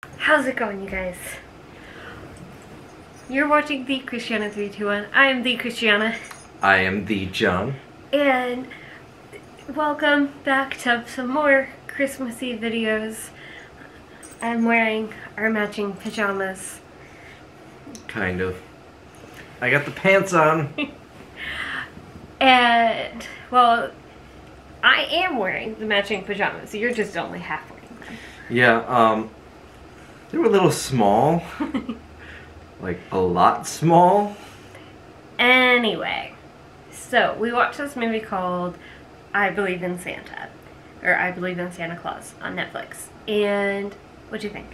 How's it going, you guys? You're watching The Christiana 321. I am The Christiana. I am the John. And welcome back to some more Christmassy videos. I'm wearing our matching pajamas. Kind of. I got the pants on. And, well, I am wearing the matching pajamas. You're just only half wearing them. Yeah, they were a little small. Like, a lot small. Anyway, so we watched this movie called I Believe in Santa. Or I Believe in Santa Claus on Netflix. And what'd you think?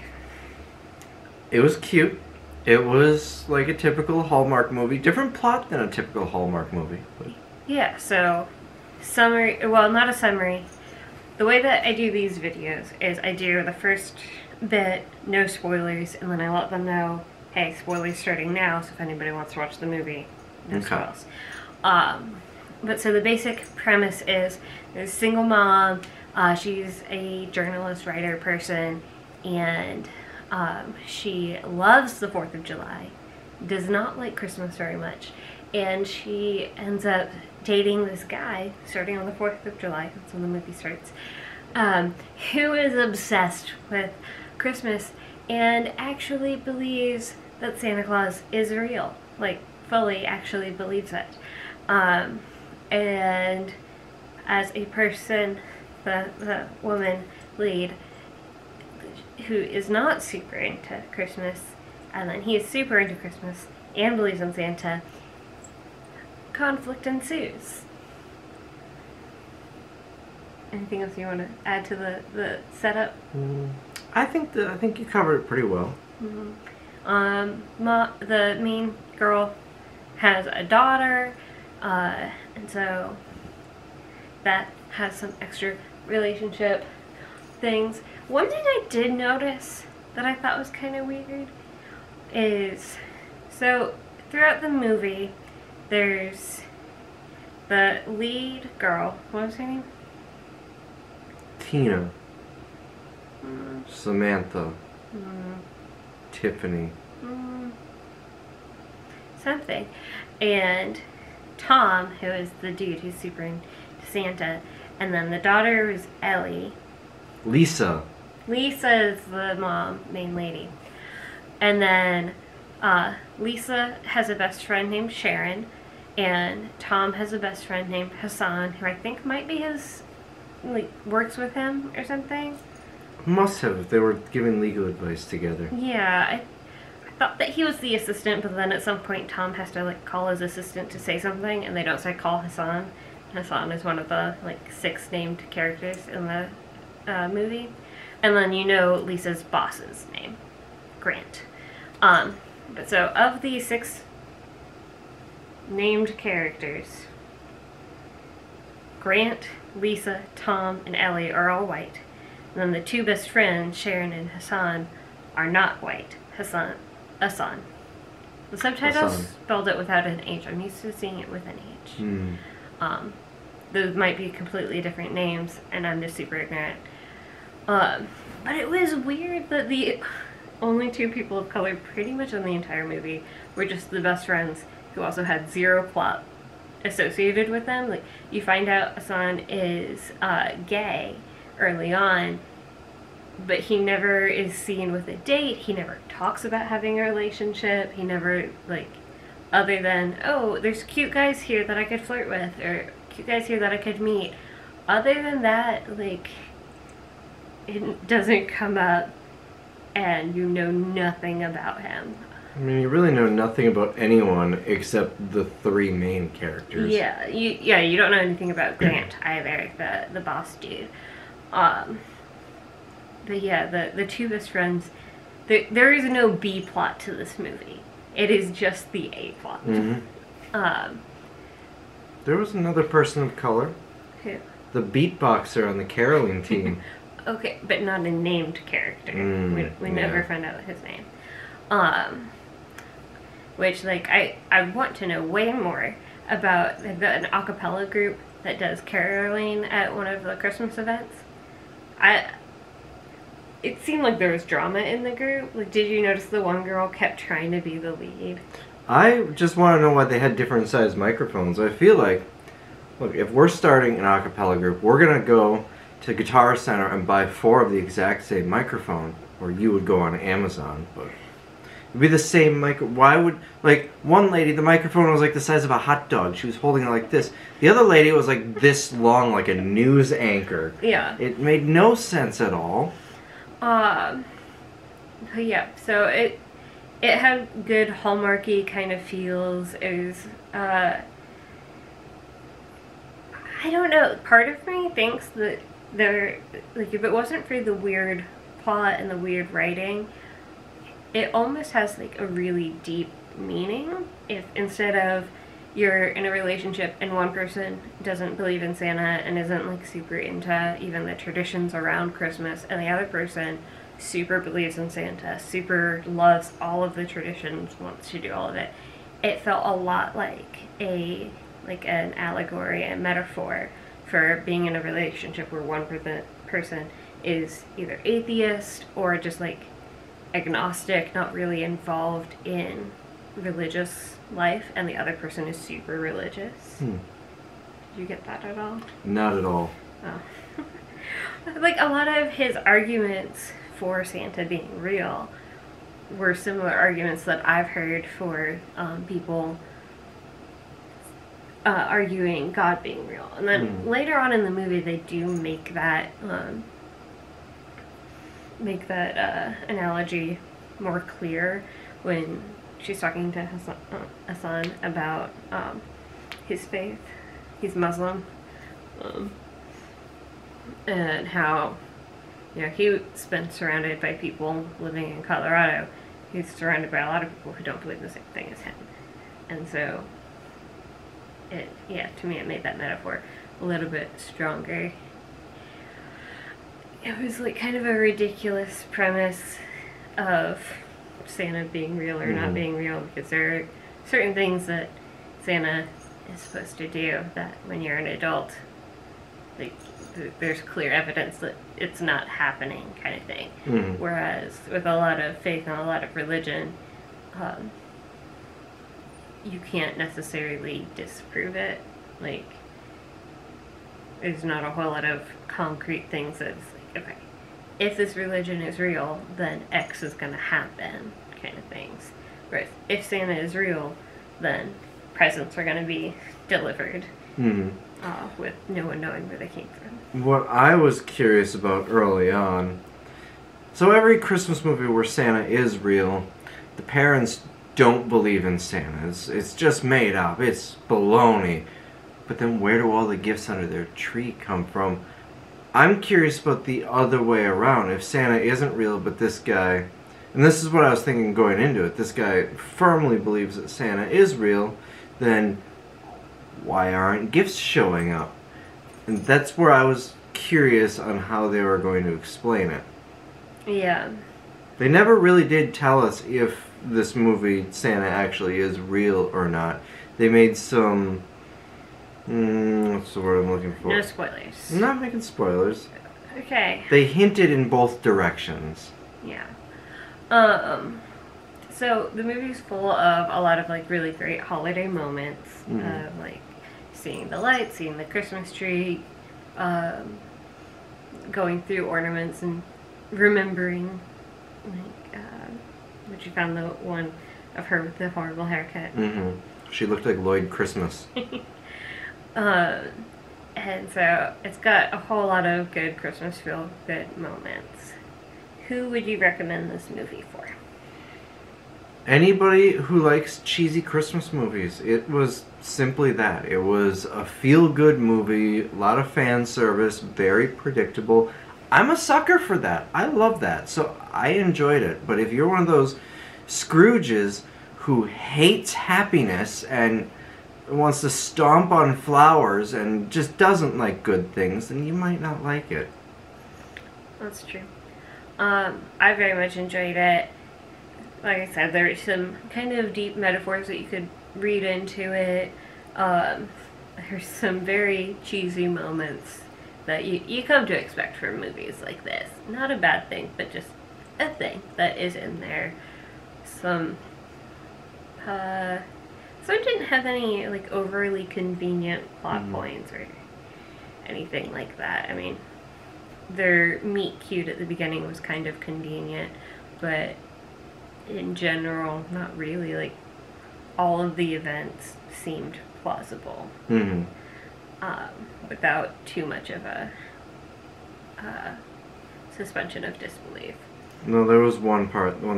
It was cute. It was like a typical Hallmark movie. Different plot than a typical Hallmark movie. But... Yeah, so summary, well, not a summary. The way that I do these videos is I do the first bit, no spoilers, and then I let them know, hey, spoilers starting now, so if anybody wants to watch the movie, no spoils. But so the basic premise is there's a single mom, she's a journalist, writer person, and she loves the 4th of July, does not like Christmas very much, and she ends up dating this guy starting on the 4th of July, that's when the movie starts, who is obsessed with Christmas and actually believes that Santa Claus is real, like fully actually believes it. And as a person, the woman lead, who is not super into Christmas, and then he is super into Christmas and believes in Santa, conflict ensues. Anything else you want to add to the setup? I think you covered it pretty well. The main girl has a daughter, and so that has some extra relationship things. One thing I did notice that I thought was kind of weird is, so throughout the movie, there's the lead girl, what was her name? Tina. Samantha. Tiffany. Something. And Tom, who is the dude who's super into Santa, and then the daughter is Ellie. Lisa. Lisa is the mom, main lady. And then Lisa has a best friend named Sharon, and Tom has a best friend named Hassan, who I think might be his, like, works with him or something. Must have, if they were giving legal advice together. Yeah, I thought that he was the assistant, but then at some point Tom has to, like, call his assistant to say something, and they don't say call Hassan. Hassan is one of the, like, 6 named characters in the movie. And then you know Lisa's boss's name, Grant. But so of the 6 named characters, Grant, Lisa, Tom, and Ellie are all white. And then the 2 best friends, Sharon and Hassan, are not white. Hassan. The subtitles spelled it without an H. I'm used to seeing it with an H. Those might be completely different names, and I'm just super ignorant. But it was weird that the only 2 people of color pretty much in the entire movie were just the best friends, who also had 0 plot associated with them. Like, you find out Hassan is gay early on, but he never is seen with a date. He never talks about having a relationship. He never, like, other than, oh, there's cute guys here that I could flirt with, or cute guys here that I could meet. Other than that, like, it doesn't come up, and you know nothing about him. I mean, you really know nothing about anyone except the 3 main characters. Yeah, you don't know anything about Grant either, the boss dude. But yeah, the 2 best friends, there is no B plot to this movie. It is just the A plot. There was another person of color. Who? The beatboxer on the caroling team. Okay, but not a named character. We never find out his name. Which, like, I want to know way more about an a cappella group that does caroling at one of the Christmas events. it seemed like there was drama in the group. Like, did you notice the one girl kept trying to be the lead? I just want to know why they had different sized microphones. I feel like, look, if we're starting an a cappella group, we're going to go to Guitar Center and buy 4 of the exact same microphone, or you would go on Amazon, but it'd be the same micro. Why would, like, one lady, the microphone was like the size of a hot dog. She was holding it like this. The other lady was like this long, like a news anchor. Yeah. It made no sense at all. But yeah, so it had good Hallmarky kind of feels. It was, I don't know, part of me thinks that like, if it wasn't for the weird plot and the weird writing, it almost has, like, a really deep meaning. If instead of you're in a relationship and one person doesn't believe in Santa and isn't, like, super into even the traditions around Christmas, and the other person super believes in Santa, super loves all of the traditions, wants to do all of it, it felt a lot like an allegory and metaphor for being in a relationship where one person is either atheist or just, like, agnostic, not really involved in religious life, and the other person is super religious. Did you get that at all? Not at all. Oh. Like, a lot of his arguments for Santa being real were similar arguments that I've heard for people arguing God being real. And then later on in the movie, they do make that analogy more clear when she's talking to Hassan about his faith. He's Muslim, and how, you know, he's been surrounded by people living in Colorado. He's surrounded by a lot of people who don't believe the same thing as him, and so to me, it made that metaphor a little bit stronger. It was, like, kind of a ridiculous premise of Santa being real or not being real, because there are certain things that Santa is supposed to do that when you're an adult, like, there's clear evidence that it's not happening, kind of thing. Whereas with a lot of faith and a lot of religion, you can't necessarily disprove it. Like, there's not a whole lot of concrete things that's like, okay, if this religion is real, then X is going to happen, kind of things. Whereas if Santa is real, then presents are going to be delivered with no one knowing where they came from. What I was curious about early on, so every Christmas movie where Santa is real, the parents don't believe in Santa. It's just made up. It's baloney. But then where do all the gifts under their tree come from? I'm curious about the other way around. If Santa isn't real, but this guy, and this is what I was thinking going into it, this guy firmly believes that Santa is real, then why aren't gifts showing up? And that's where I was curious on how they were going to explain it. Yeah. They never really did tell us if this movie, Santa, actually is real or not. They made some... what's the word I'm looking for? No spoilers. I'm not making spoilers. Okay. They hinted in both directions. Yeah. So the movie's full of a lot of, like, really great holiday moments. Of, like, seeing the lights, seeing the Christmas tree, going through ornaments and remembering, like, which you found the one of her with the horrible haircut. She looked like Lloyd Christmas. And so it's got a whole lot of good Christmas feel good moments. Who would you recommend this movie for? Anybody who likes cheesy Christmas movies. It was simply that. It was a feel-good movie, a lot of fan service, very predictable. I'm a sucker for that. I love that. So I enjoyed it. But if you're one of those Scrooges who hates happiness and wants to stomp on flowers and just doesn't like good things, then you might not like it. That's true. I very much enjoyed it. Like I said, there are some kind of deep metaphors that you could read into it. There's some very cheesy moments that you come to expect from movies like this. Not a bad thing, but just a thing that is in there. Some so it didn't have any like overly convenient plot points or anything like that. I mean, their meet cute at the beginning was kind of convenient, but in general, not really. Like, all of the events seemed plausible, without too much of a suspension of disbelief. No, there was one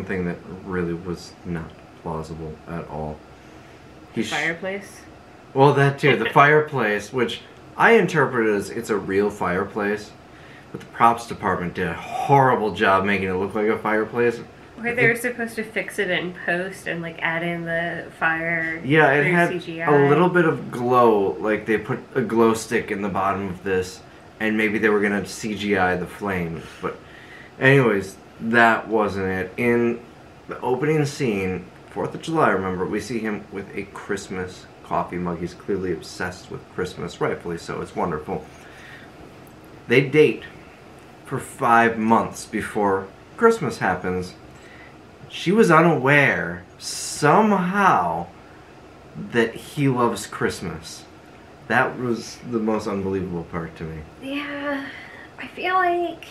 thing that really was not plausible at all. Fireplace? Well, that too. The fireplace, which I interpreted as it's a real fireplace, but the props department did a horrible job making it look like a fireplace. Where they were supposed to fix it in post and like add in the fire. Yeah, it had CGI. a little bit of glow, like they put a glow stick in the bottom of this, and maybe they were gonna CGI the flames. But anyways, that wasn't it. In the opening scene, 4th of July, remember, we see him with a Christmas coffee mug. He's clearly obsessed with Christmas, rightfully so. It's wonderful. They date for 5 months before Christmas happens. She was unaware, somehow, that he loves Christmas. That was the most unbelievable part to me. Yeah, I feel like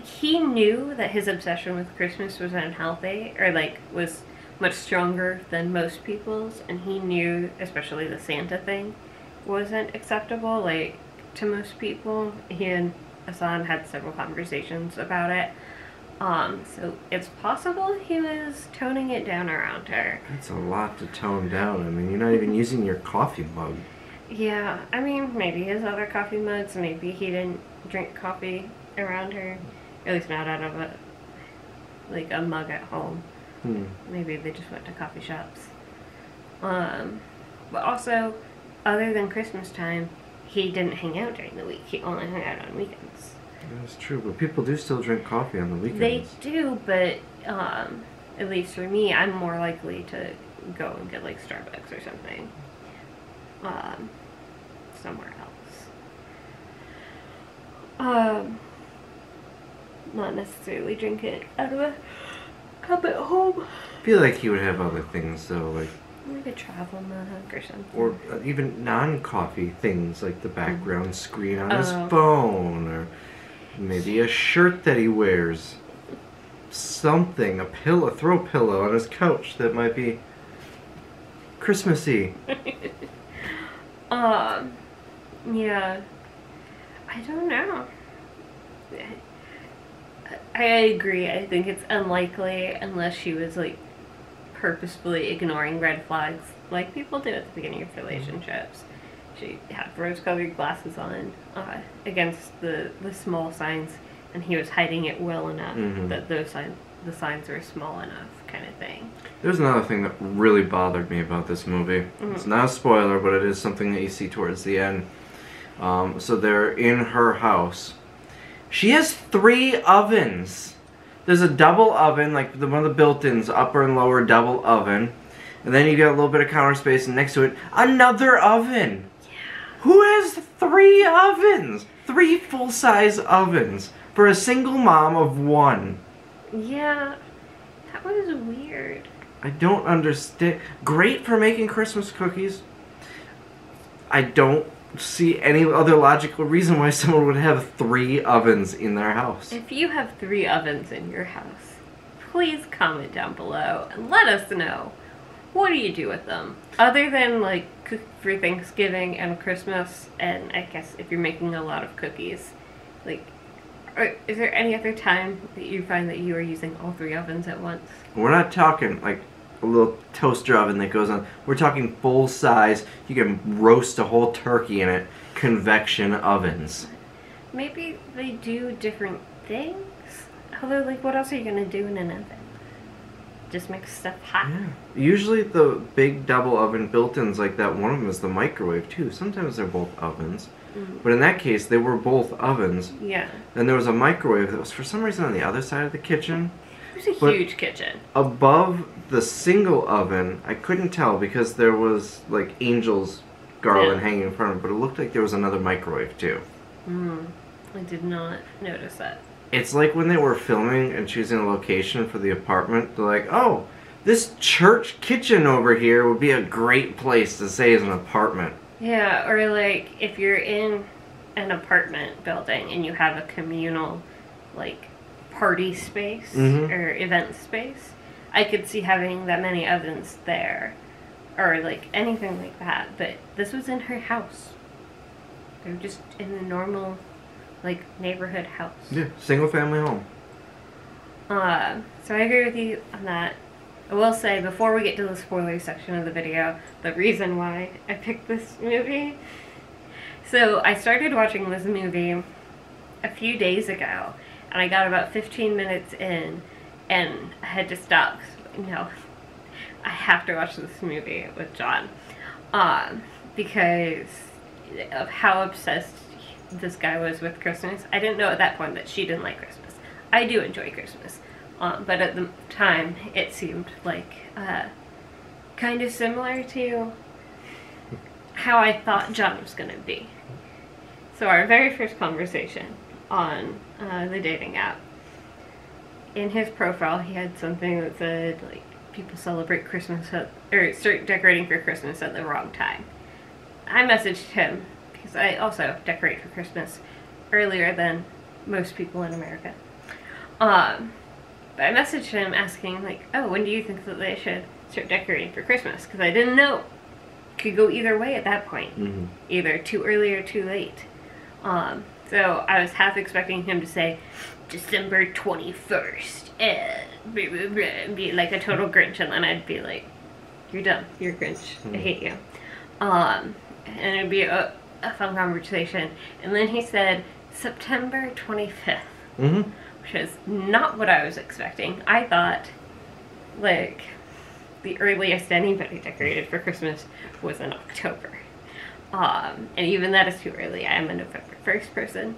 he knew that his obsession with Christmas was unhealthy, or like was much stronger than most people's, and he knew, especially the Santa thing, wasn't acceptable, like, to most people. He and Hassan had several conversations about it. So it's possible he was toning it down around her. That's a lot to tone down. I mean, you're not even using your coffee mug. Yeah, I mean, maybe his other coffee mugs, maybe he didn't drink coffee around her. At least not out of a mug at home. Maybe they just went to coffee shops. But also, other than Christmas time, he didn't hang out during the week. He only hung out on weekends. That's true, but people do still drink coffee on the weekends. They do, but at least for me, I'm more likely to go and get like Starbucks or something somewhere else. Not necessarily drink it out of a cup at home. I feel like he would have other things though, like a travel mug or something. Or even non-coffee things, like the background screen on his phone, or maybe a shirt that he wears. Something, a throw pillow on his couch that might be Christmassy. Yeah. I don't know. I agree. I think it's unlikely unless she was like purposefully ignoring red flags like people do at the beginning of relationships. She had rose-colored glasses on against the small signs, and he was hiding it well enough that the signs were small enough, kind of thing. There's another thing that really bothered me about this movie. It's not a spoiler, but it is something that you see towards the end. So they're in her house. She has 3 ovens. There's a double oven, like one of the built-ins, upper and lower double oven. And then you get a little bit of counter space, and next to it, another oven. Yeah. Who has 3 ovens? 3 full-size ovens for a single mom of 1. Yeah, that was weird. I don't understand. Great for making Christmas cookies. I don't see any other logical reason why someone would have 3 ovens in their house. If you have 3 ovens in your house, please comment down below and let us know. What do you do with them? Other than like cook for Thanksgiving and Christmas, and I guess if you're making a lot of cookies, like, is there any other time that you find that you are using all 3 ovens at once? We're not talking like a little toaster oven that goes on. We're talking full size. You can roast a whole turkey in it. Convection ovens. Maybe they do different things. Although, like, what else are you gonna do in an oven? Just make stuff hot. Yeah. Usually the big double oven built-ins like that, one of them is the microwave too. Sometimes they're both ovens. But in that case, they were both ovens. Yeah. Then there was a microwave that was for some reason on the other side of the kitchen. It was a huge kitchen. Above the single oven, I couldn't tell because there was like angels garland hanging in front of it, but it looked like there was another microwave too. I did not notice that. It's like when they were filming and choosing a location for the apartment, they're like, oh, this church kitchen over here would be a great place to say as an apartment. Yeah, or like if you're in an apartment building and you have a communal, like, party space or event space, I could see having that many ovens there. Or, like, anything like that. But this was in her house. They were just in a normal, like, neighborhood house. Yeah, single family home. So I agree with you on that. I will say, before we get to the spoiler section of the video, the reason why I picked this movie. So I started watching this movie a few days ago, and I got about 15 minutes in, and I had to stop. No, I have to watch this movie with John, because of how obsessed this guy was with Christmas. I didn't know at that point that she didn't like Christmas. I do enjoy Christmas, but at the time it seemed like kind of similar to how I thought John was going to be. So our very first conversation on the dating app, in his profile he had something that said, like, people celebrate Christmas or start decorating for Christmas at the wrong time. I messaged him because I also decorate for Christmas earlier than most people in America. But I messaged him asking, like, oh, when do you think that they should start decorating for Christmas? Because I didn't know. Could go either way at that point. Either too early or too late. So I was half expecting him to say December 21st and be like a total Grinch, and then I'd be like, you're dumb, you're a Grinch, I hate you. And it'd be a fun conversation. And then he said September 25th, which is not what I was expecting. I thought, like, the earliest anybody decorated for Christmas was in October. And even that is too early. I am a November 1st person.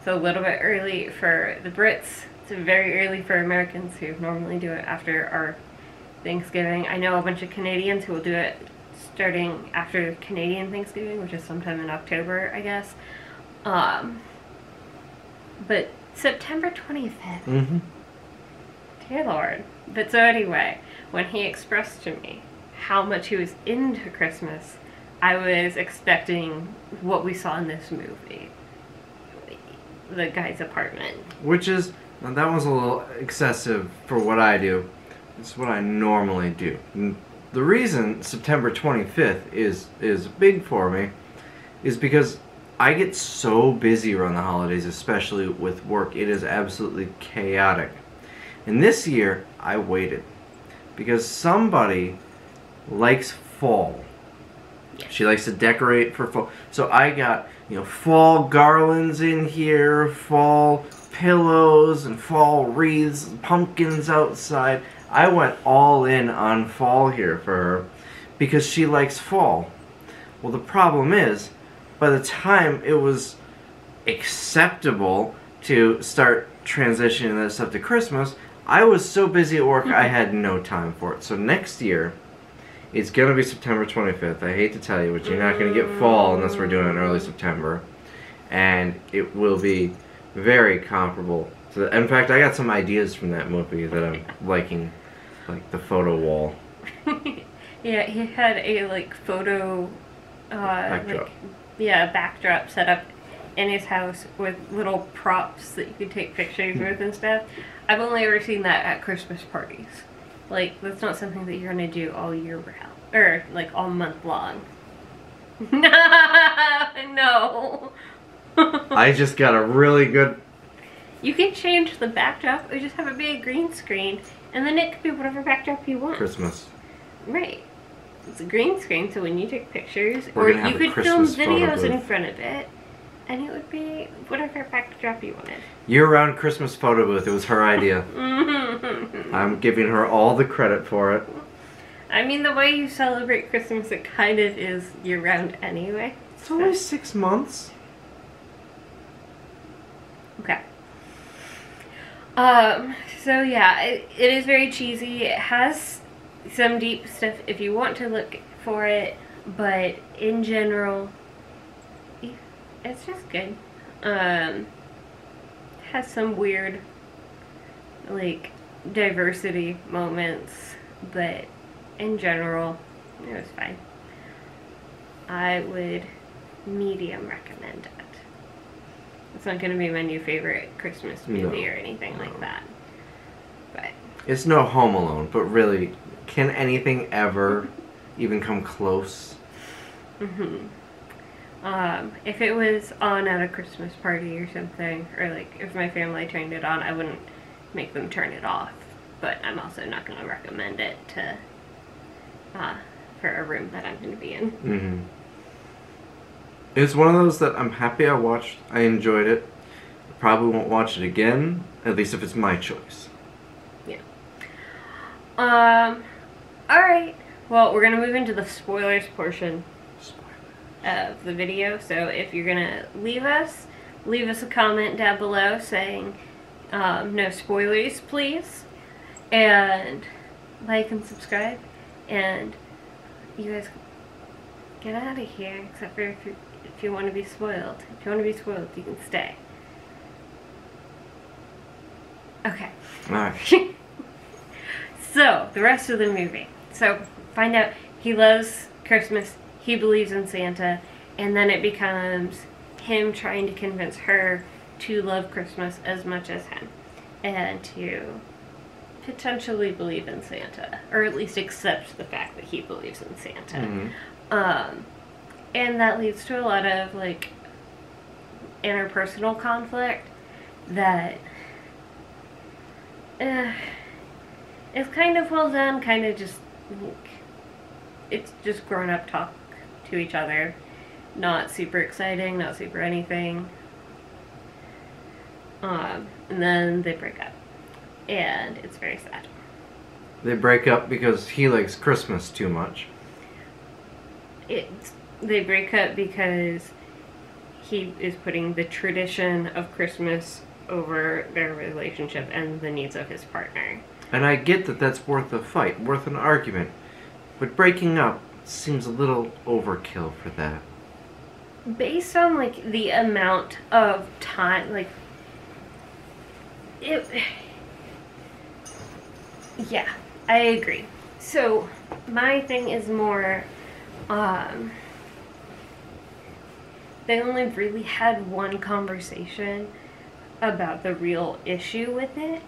So a little bit early for the Brits. It's very early for Americans who normally do it after our Thanksgiving. I know a bunch of Canadians who will do it starting after Canadian Thanksgiving, which is sometime in October, I guess. But September 25th. Dear Lord. But so anyway, when he expressed to me how much he was into Christmas, I was expecting what we saw in this movie. The guy's apartment. Which is, that was a little excessive for what I do. It's what I normally do. And the reason September 25th is big for me is because I get so busy around the holidays, especially with work. It is absolutely chaotic. And this year, I waited. Because somebody likes fall. She likes to decorate for fall. So I got, fall garlands in here, fall pillows and fall wreaths, pumpkins outside. I went all in on fall here for her because she likes fall. Well, the problem is, by the time it was acceptable to start transitioning that stuff to Christmas, I was so busy at work I had no time for it. So next year, it's going to be September 25th. I hate to tell you, but you're not going to get fall unless we're doing it in early September. And it will be very comparable to the, in fact, I got some ideas from that movie that I'm liking, like the photo wall. Yeah, he had a, like, photo, backdrop. Backdrop set up in his house with little props that you could take pictures with and stuff. I've only ever seen that at Christmas parties. Like, that's not something that you're going to do all year round. Or, like, all month long. No. I just got a really good... You can change the backdrop or just have it be a green screen. And then it could be whatever backdrop you want. Christmas. Right. It's a green screen, so when you take pictures, We're or gonna have you a could film Christmas photo videos in booth. front of it, and it would be whatever backdrop you wanted. Year-round Christmas photo booth. It was her idea. I'm giving her all the credit for it. I mean, the way you celebrate Christmas, it kind of is year-round anyway. It's only 6 months. Okay. So yeah, it is very cheesy. It has some deep stuff if you want to look for it. But in general, it's just good. Has some weird, like, diversity moments, but in general, it was fine. I would medium recommend it. It's not going to be my new favorite Christmas movie or anything like that. But it's no Home Alone, but really, can anything ever even come close? If it was on at a Christmas party or something, or like if my family turned it on, I wouldn't make them turn it off. But I'm also not going to recommend it to for a room that I'm going to be in. It's one of those that I'm happy I watched. I enjoyed it. I probably won't watch it again, at least if it's my choice. Yeah. Alright. Well, we're going to move into the spoilers portion of the video. So if you're going to leave us a comment down below saying no spoilers, please. And like and subscribe. And you guys get out of here, except for if you want to be spoiled. If you want to be spoiled, you can stay. Okay. Alright. So, the rest of the movie. So, find out he loves Christmas, he believes in Santa, and then it becomes him trying to convince her to love Christmas as much as him. And to potentially believe in Santa. Or at least accept the fact that he believes in Santa. And that leads to a lot of, like, interpersonal conflict that it's kind of well done, kind of just, like, it's just grown-up talk to each other. Not super exciting, not super anything. And then they break up. And it's very sad. They break up because he likes Christmas too much. They break up because he is putting the tradition of Christmas over their relationship and the needs of his partner. And I get that that's worth a fight, worth an argument. But breaking up seems a little overkill for that. Based on, like, the amount of time, like, yeah, I agree. So, my thing is more, they only really had one conversation about the real issue with it,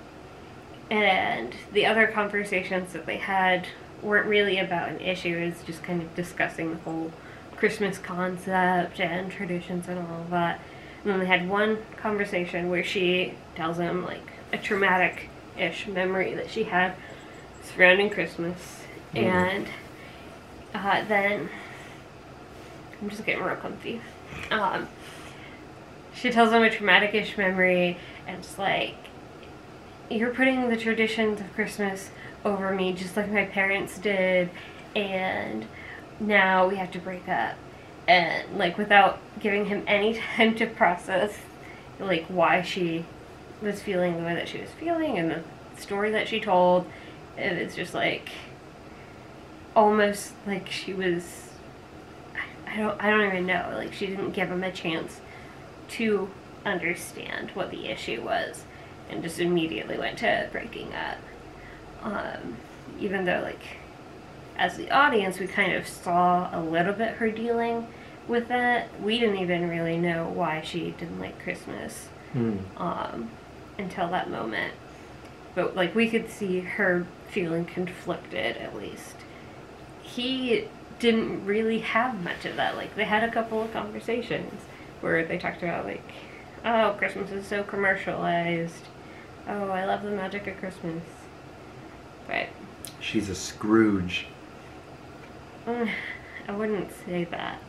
and the other conversations that they had weren't really about an issue. It was just kind of discussing the whole Christmas concept and traditions and all of that. And then they had one conversation where she tells him, like, a traumatic-ish memory that she had surrounding Christmas. And then I'm just getting real comfy. She tells him a traumatic-ish memory, and it's like, you're putting the traditions of Christmas over me just like my parents did, and now we have to break up. And, like, without giving him any time to process, like, why she was feeling the way that she was feeling and the story that she told, it's just, like, almost like she was, I don't even know, like, she didn't give him a chance to understand what the issue was, and just immediately went to breaking up. Even though, like, as the audience, we kind of saw a little bit her dealing with that. We didn't even really know why she didn't like Christmas until that moment. But, like, we could see her feeling conflicted, at least. He didn't really have much of that. Like, they had a couple of conversations where they talked about, like, oh, Christmas is so commercialized. Oh, I love the magic of Christmas. But she's a Scrooge. I wouldn't say that.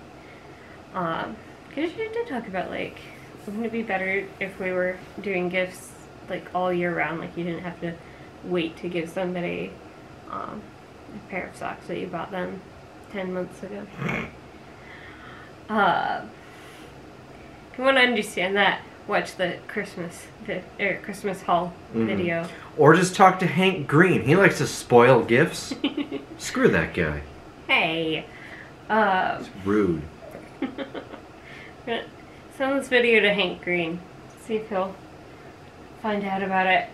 Because you did talk about, like, wouldn't it be better if we were doing gifts, like, all year round? Like, you didn't have to wait to give somebody a pair of socks that you bought them 10 months ago. If you want to understand that, watch the Christmas haul video. Or just talk to Hank Green. He likes to spoil gifts. Screw that guy. Hey. It's rude. I'm gonna send this video to Hank Green. See if he'll find out about it.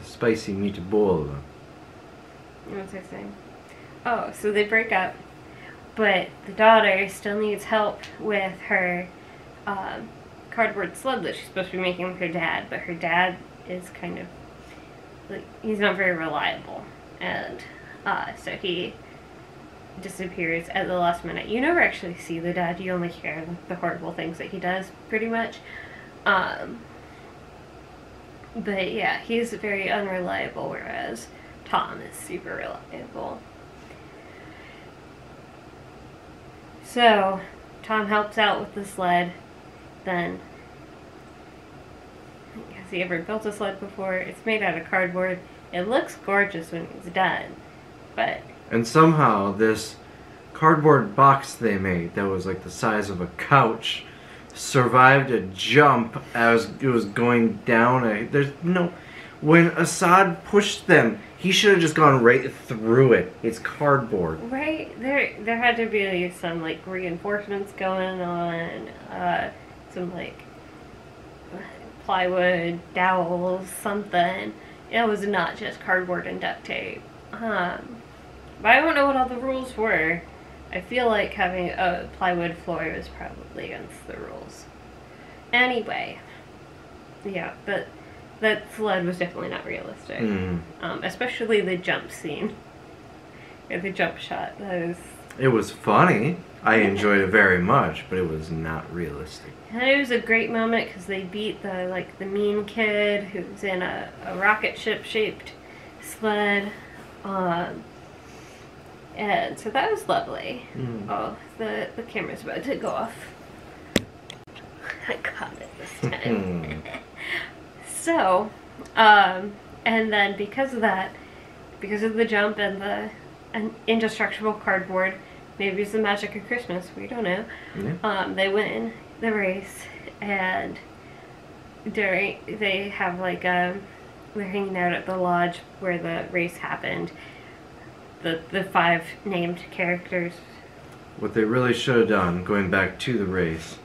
It's a spicy meatball. What's I saying? Oh, so they break up, but the daughter still needs help with her cardboard sled that she's supposed to be making with her dad, but her dad is kind of, like, he's not very reliable, and so he disappears at the last minute. You never actually see the dad, you only hear the horrible things that he does, pretty much. But yeah, he's very unreliable, whereas Tom is super reliable. So, Tom helps out with the sled, then, has he ever built a sled before? It's made out of cardboard. It looks gorgeous when it's done, but... And somehow this cardboard box they made that was like the size of a couch survived a jump as it was going down. There's no... When Assad pushed them, he should have just gone right through it. It's cardboard. Right? There had to be some, like, reinforcements going on, some, like, plywood, dowels, something. It was not just cardboard and duct tape. But I don't know what all the rules were. I feel like having a plywood floor was probably against the rules. Anyway, yeah, but that sled was definitely not realistic. Especially the jump scene. Or the jump shot. It was funny. I enjoyed it very much, but it was not realistic. And it was a great moment because they beat the mean kid who's in a rocket ship shaped sled. And so that was lovely. Oh, the camera's about to go off. I got it this time. So, and then because of that, because of the jump and the indestructible cardboard, maybe it's the magic of Christmas, we don't know, they win the race, and they have like they're hanging out at the lodge where the race happened. The 5 named characters. What they really should have done, going back to the race,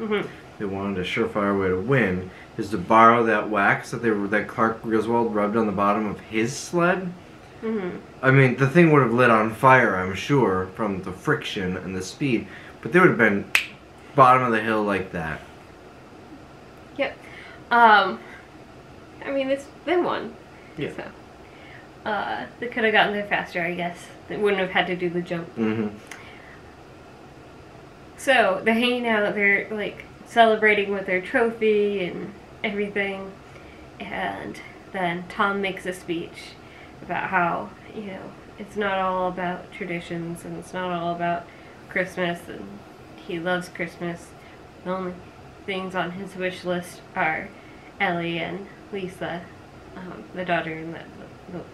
they wanted a surefire way to win, is to borrow that wax that Clark Griswold rubbed on the bottom of his sled. I mean, the thing would have lit on fire, I'm sure, from the friction and the speed, but they would have been bottom of the hill like that. Yep. I mean, they won. Yeah. So. They could have gotten there faster, I guess. They wouldn't have had to do the jump. So, they're hanging out, they're, like, celebrating with their trophy and everything. And then Tom makes a speech about how, you know, it's not all about traditions and it's not all about Christmas, and he loves Christmas. The only things on his wish list are Ellie and Lisa, the daughter and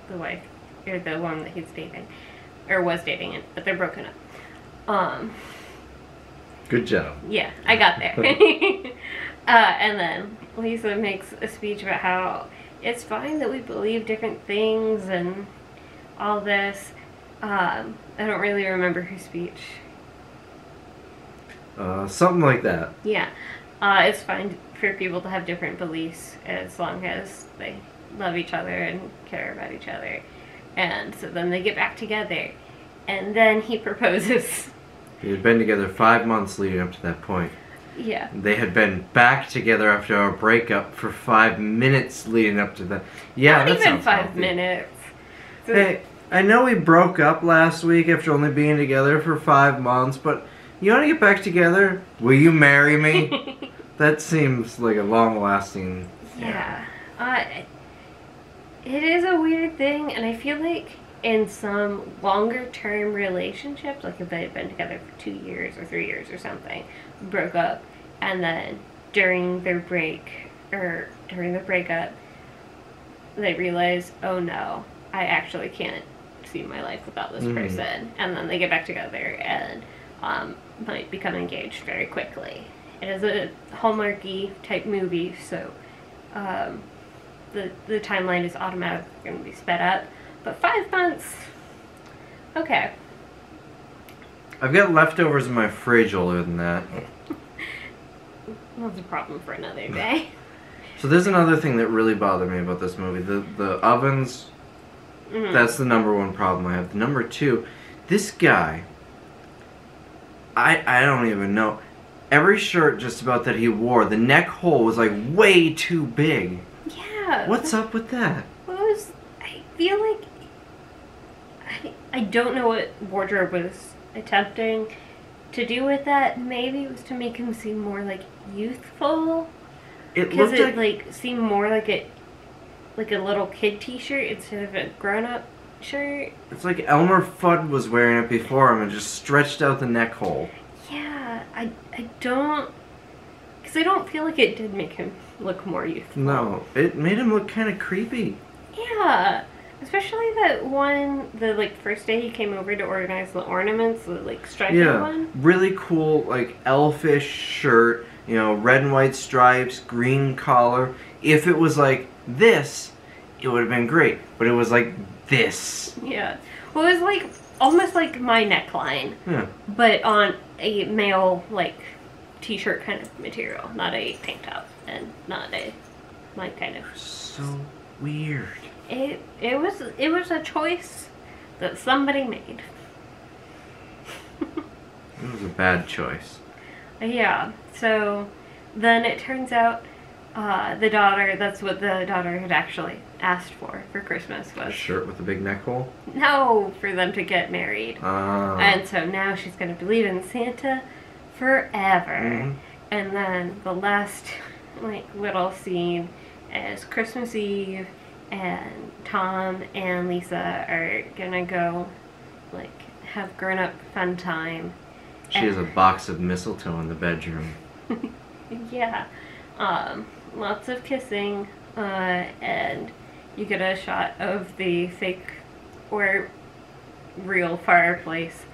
the wife, or the one that he's dating, or was dating, but they're broken up. Good job. Yeah, I got there. And then Lisa makes a speech about how it's fine that we believe different things and all this. I don't really remember her speech. Something like that. Yeah. It's fine for people to have different beliefs as long as they love each other and care about each other. And so then they get back together. And then he proposes. They had been together 5 months leading up to that point. Yeah. They had been back together after our breakup for 5 minutes leading up to that. Yeah, not that even sounds 5 healthy. minutes. So hey, I know we broke up last week after only being together for 5 months, but you want to get back together? Will you marry me? That seems like a long-lasting... Yeah. It is a weird thing, and I feel like in some longer-term relationships, like if they had been together for 2 years or 3 years or something, broke up, and then during their break, or during the breakup, they realize, oh no, I actually can't see my life without this person, and then they get back together and might become engaged very quickly. It is a Hallmarky type movie, so the timeline is automatically going to be sped up. But 5 months, Okay. I've got leftovers in my fridge older than that. That's a problem for another day. So there's another thing that really bothered me about this movie. The ovens, that's the number one problem I have. The number two, this guy, I don't even know. Every shirt just about that he wore, the neck hole was like way too big. Yeah. What's up with that? I feel like I don't know what wardrobe was attempting to do with that. Maybe it was to make him seem more like youthful. Because it like seemed more like a little kid T-shirt instead of a grown-up shirt. It's like Elmer Fudd was wearing it before him and just stretched out the neck hole. Yeah, I don't... Because I don't feel like it did make him look more youthful. No, it made him look kind of creepy. Yeah, especially that one, the like first day he came over to organize the ornaments, the like striped one. Really cool, like elfish shirt. You know, red and white stripes, green collar. If it was like this, it would have been great. But it was like this. Yeah. Well, it was like almost like my neckline. Yeah. But on a male like t-shirt kind of material, not a tank top, and not a like kind of. So weird. It was a choice that somebody made. It was a bad choice. Yeah, so then it turns out the daughter, that's what the daughter had actually asked for Christmas was... A shirt with a big neck hole? No, for them to get married. And so now she's going to believe in Santa forever. And then the last like little scene is Christmas Eve, and Tom and Lisa are going to go like have grown-up fun time. She has a box of mistletoe in the bedroom. Yeah. Lots of kissing, and you get a shot of the fake or real fireplace.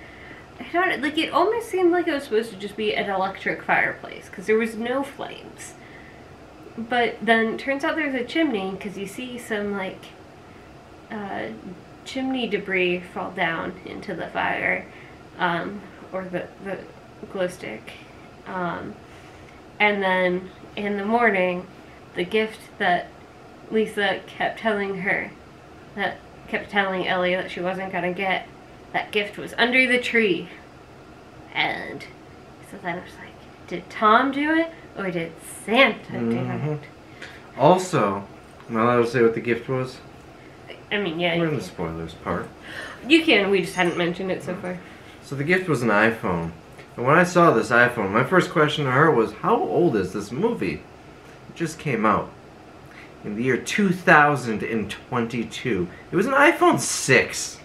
I don't, like, it almost seemed like it was supposed to just be an electric fireplace, because there was no flames. But then it turns out there's a chimney, because you see some, like, chimney debris fall down into the fire. Or the glow stick. And then in the morning, the gift that Lisa kept telling Ellie that she wasn't gonna get, that gift was under the tree. And so then I was like, did Tom do it, or did Santa do it? Also, am I allowed to say what the gift was? I mean, yeah. We're in the spoilers part. You can, we just hadn't mentioned it so far. So the gift was an iPhone. And when I saw this iPhone, my first question to her was, how old is this movie? It just came out in the year 2022. It was an iPhone 6.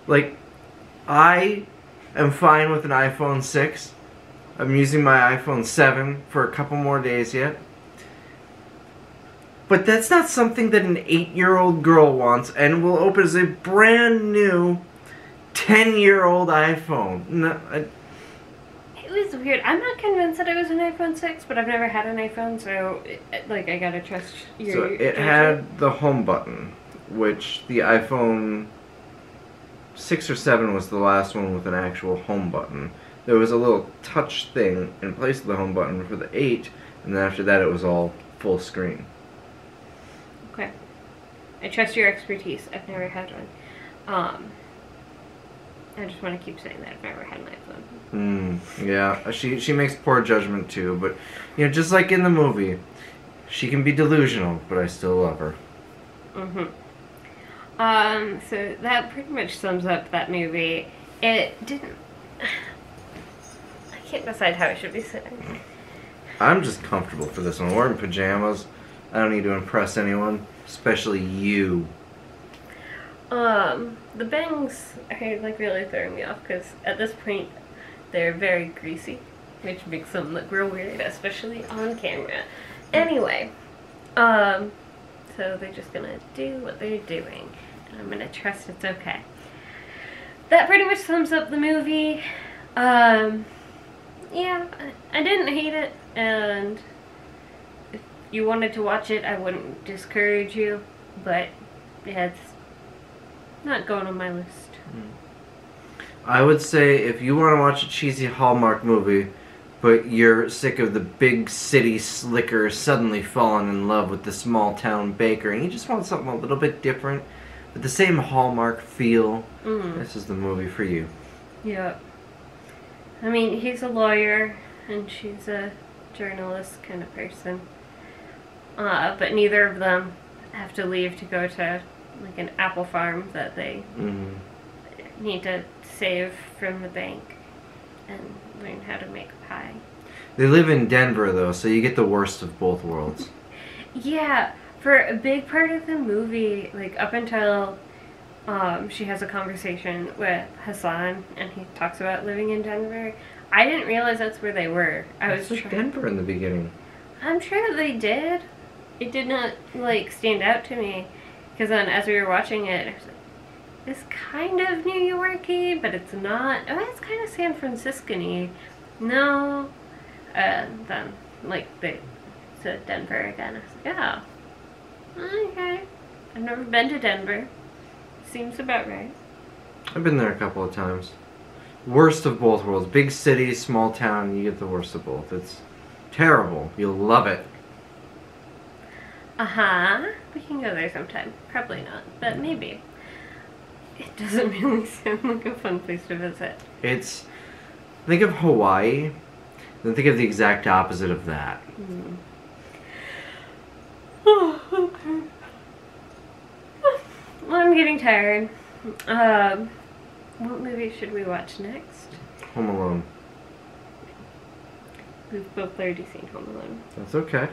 Like, I am fine with an iPhone 6. I'm using my iPhone 7 for a couple more days yet. But that's not something that an 8-year-old girl wants and will open as a brand new 10-year-old iPhone. No, it was weird. I'm not convinced that it was an iPhone 6, but I've never had an iPhone, so like I gotta trust your. So it had the home button, which the iPhone 6 or 7 was the last one with an actual home button. There was a little touch thing in place of the home button for the 8, and then after that it was all full screen. Okay. I trust your expertise. I've never had one. I just want to keep saying that I've never had an iPhone. Yeah, she makes poor judgment too, but you know, just like in the movie, she can be delusional, but I still love her. So that pretty much sums up that movie. It didn't... I can't decide how I should be sitting. I'm just comfortable for this one. We're in pajamas. I don't need to impress anyone, especially you. The bangs are like really throwing me off because at this point they're very greasy, which makes them look real weird, especially on camera. Anyway, so they're just gonna do what they're doing, and I'm gonna trust it's okay. That pretty much sums up the movie. Yeah, I didn't hate it, and if you wanted to watch it, I wouldn't discourage you, but yeah, it's not going on my list. I would say if you want to watch a cheesy Hallmark movie, but you're sick of the big city slicker suddenly falling in love with the small town baker, and you just want something a little bit different, with the same Hallmark feel, this is the movie for you. Yeah. I mean, he's a lawyer, and she's a journalist kind of person. But neither of them have to leave to go to like an apple farm that they need to save from the bank and learn how to make pie. They live in Denver though, so you get the worst of both worlds. Yeah, for a big part of the movie, like up until she has a conversation with Hassan and he talks about living in Denver, I didn't realize that's where they were. It's like Denver in the beginning. I'm sure that they did. It did not like stand out to me because then as we were watching it, I was like, it's kind of New York-y, but it's not. Oh, it's kind of San Francisco-y. No. Then, like, they said Denver again. I was like, oh, okay. I've never been to Denver. Seems about right. I've been there a couple of times. Worst of both worlds. Big city, small town, you get the worst of both. It's terrible. You'll love it. We can go there sometime. Probably not, but maybe. It doesn't really sound like a fun place to visit. Think of Hawaii, then think of the exact opposite of that. Oh, okay. Well, I'm getting tired. What movie should we watch next? Home Alone. We've both already seen Home Alone. That's okay.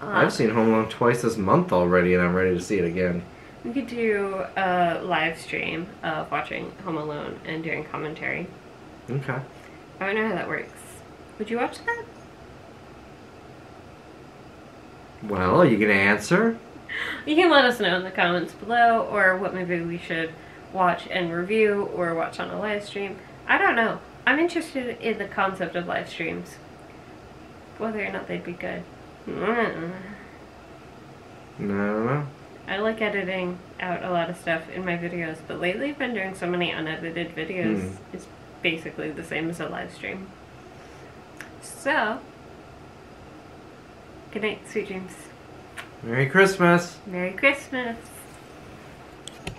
I've seen Home Alone twice this month already, and I'm ready to see it again. We could do a live stream of watching Home Alone and doing commentary. Okay. I don't know how that works. Would you watch that? Well, are you going to answer? You can let us know in the comments below, or what movie we should watch and review, or watch on a live stream. I don't know. I'm interested in the concept of live streams. Whether or not they'd be good. No. I like editing out a lot of stuff in my videos, but lately I've been doing so many unedited videos, it's basically the same as a live stream. So, good night, sweet dreams. Merry Christmas. Merry Christmas.